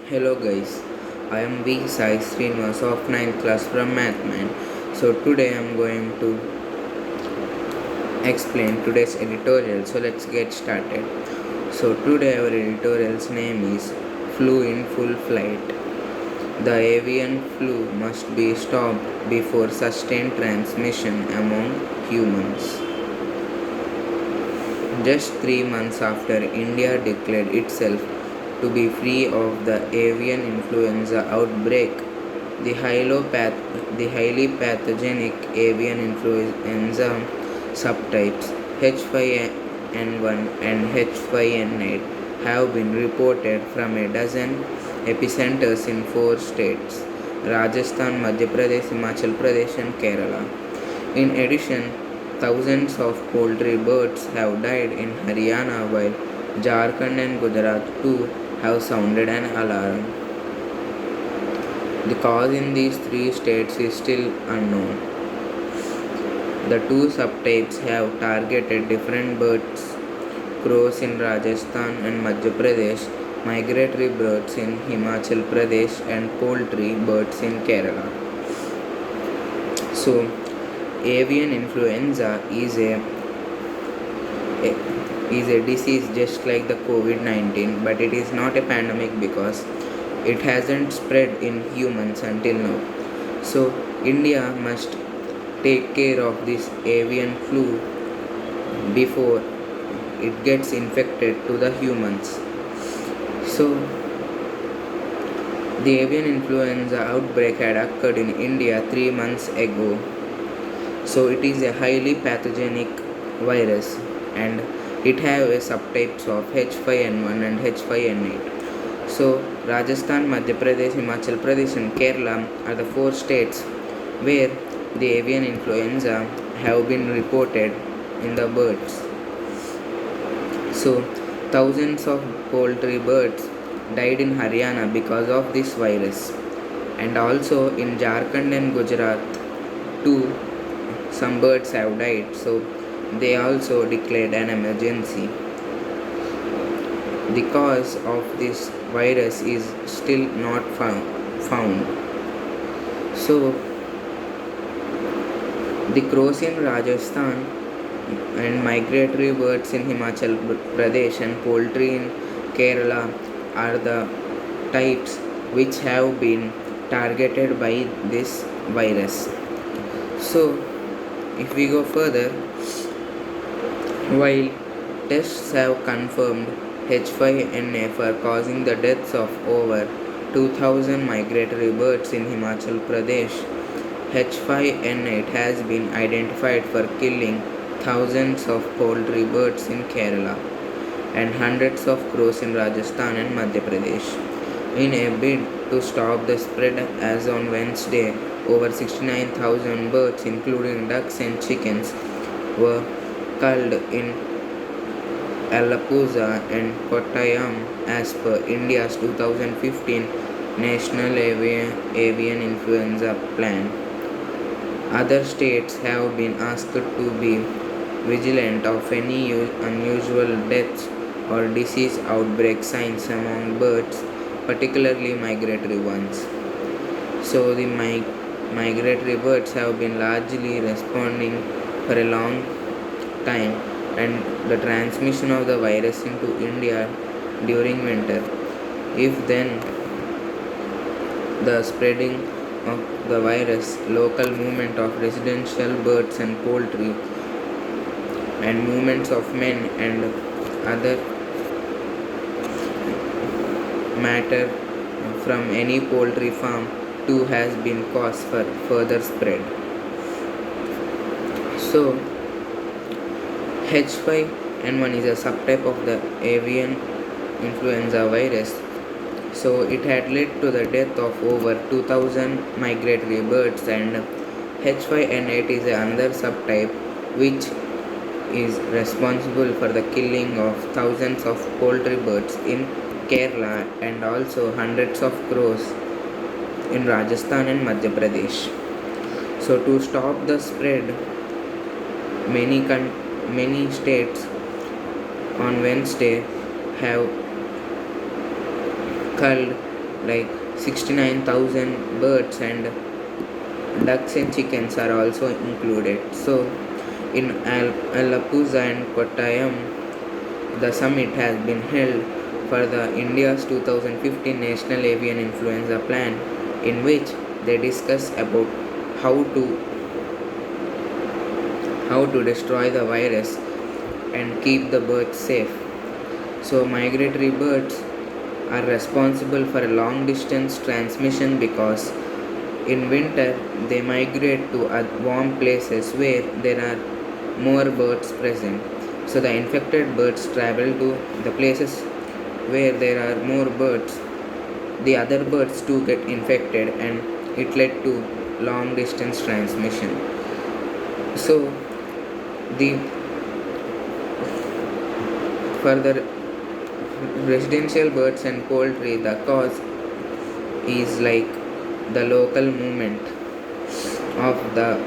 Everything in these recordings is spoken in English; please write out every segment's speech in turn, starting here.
Hello guys, I am V Sai Srinivas of 9th class from Math Mind. So today I am going to explain today's editorial. So let's get started. So today our editorial's name is Flu in Full Flight. The avian flu must be stopped before sustained transmission among humans. Just 3 months after India declared itself to be free of the avian influenza outbreak, the highly pathogenic avian influenza subtypes H5N1 and H5N8 have been reported from a dozen epicenters in 4 states: Rajasthan, Madhya Pradesh, Himachal Pradesh, and Kerala. In addition, thousands of poultry birds have died in Haryana, while Jharkhand and Gujarat too have sounded an alarm. The cause in these 3 states is still unknown. The two subtypes have targeted different birds: crows in Rajasthan and Madhya Pradesh, migratory birds in Himachal Pradesh, and poultry birds in Kerala. So, avian influenza is a disease just like the COVID-19, but it is not a pandemic because it hasn't spread in humans until now. So, India must take care of this avian flu before it gets infected to the humans. So, the avian influenza outbreak had occurred in India 3 months ago. So, it is a highly pathogenic virus and it have a subtypes of H5N1 and H5N8. So, Rajasthan, Madhya Pradesh, Himachal Pradesh, and Kerala are the 4 states where the avian influenza have been reported in the birds. So, thousands of poultry birds died in Haryana because of this virus, and also in Jharkhand and Gujarat too, some birds have died. So, they also declared an emergency. The cause of this virus is still not found. So, the crows in Rajasthan and migratory birds in Himachal Pradesh and poultry in Kerala are the types which have been targeted by this virus. So, if we go further, while tests have confirmed H5N8 for causing the deaths of over 2000 migratory birds in Himachal Pradesh, H5N8 has been identified for killing thousands of poultry birds in Kerala and hundreds of crows in Rajasthan and Madhya Pradesh. In a bid to stop the spread, as on Wednesday, over 69,000 birds, including ducks and chickens, were culled in Alappuzha and Kottayam as per India's 2015 National Avian Influenza Plan. Other states have been asked to be vigilant of any unusual deaths or disease outbreak signs among birds, particularly migratory ones. So, the migratory birds have been largely responding for a long time, and the transmission of the virus into India during winter. If then the spreading of the virus, local movement of residential birds and poultry, and movements of men and other matter from any poultry farm too has been cause for further spread. So, H5N1 is a subtype of the avian influenza virus. So, it had led to the death of over 2000 migratory birds, and H5N8 is another subtype which is responsible for the killing of thousands of poultry birds in Kerala and also hundreds of crows in Rajasthan and Madhya Pradesh. So, to stop the spread, many states on Wednesday have culled like 69,000 birds and ducks and chickens are also included. So in Alappuzha and Kottayam, the summit has been held for the India's 2015 National Avian Influenza Plan, in which they discuss about how to destroy the virus and keep the birds safe. So migratory birds are responsible for a long distance transmission because in winter they migrate to warm places where there are more birds present. So the infected birds travel to the places where there are more birds. The other birds too get infected and it led to long distance transmission. So the for the residential birds and poultry, the cause is like the local movement of the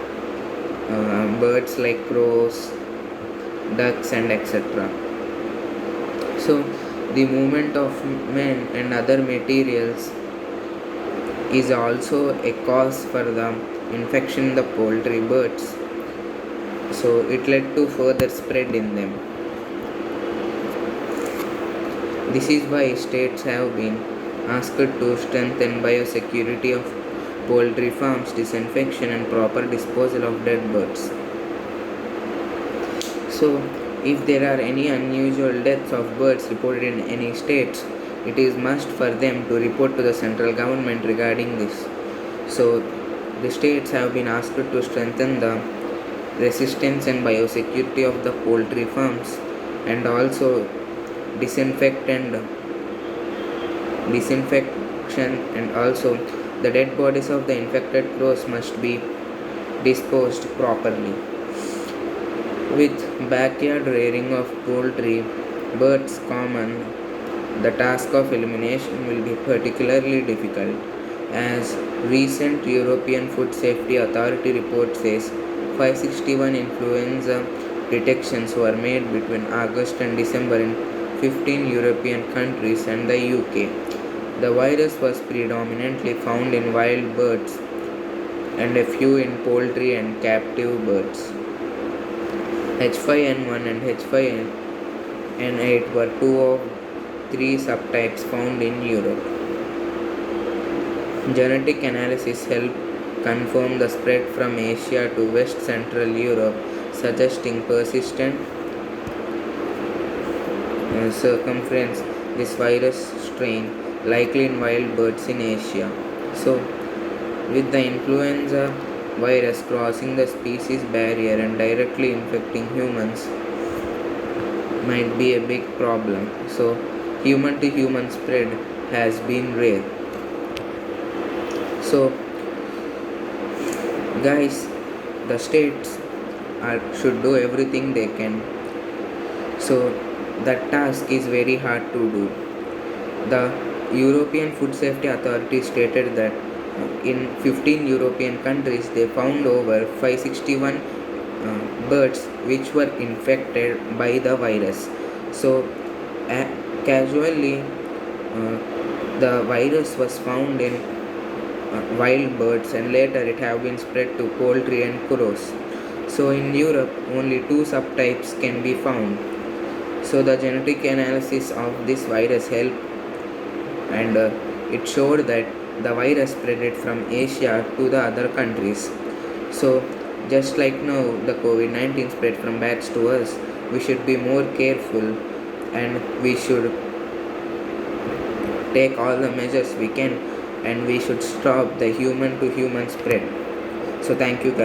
birds like crows, ducks, and etc. So the movement of men and other materials is also a cause for the infection in the poultry birds. So it led to further spread in them. This is why states have been asked to strengthen biosecurity of poultry farms, disinfection and proper disposal of dead birds. So, if there are any unusual deaths of birds reported in any states, it is must for them to report to the central government regarding this. So, the states have been asked to strengthen the resistance and biosecurity of the poultry farms and also disinfection and also the dead bodies of the infected crows must be disposed properly. With backyard rearing of poultry birds common, the task of elimination will be particularly difficult, as recent European Food Safety Authority report says 561 influenza detections were made between August and December in 15 European countries and the UK. The virus was predominantly found in wild birds and a few in poultry and captive birds. H5N1 and H5N8 were two of three subtypes found in Europe. Genetic analysis helped confirm the spread from Asia to West Central Europe, suggesting persistent circumference this virus strain likely in wild birds in Asia. So, with the influenza virus crossing the species barrier and directly infecting humans might be a big problem. So, human to human spread has been rare. So, guys, the states should do everything they can. So, that task is very hard to do. The European Food Safety Authority stated that in 15 European countries they found over 561 birds which were infected by the virus. So, casually, the virus was found in wild birds and later it have been spread to poultry and crows. So, in Europe, only two subtypes can be found. So, the genetic analysis of this virus helped and it showed that the virus spread from Asia to the other countries. So, just like now the COVID-19 spread from bats to us, we should be more careful and we should take all the measures we can and we should stop the human to human spread. So, thank you guys.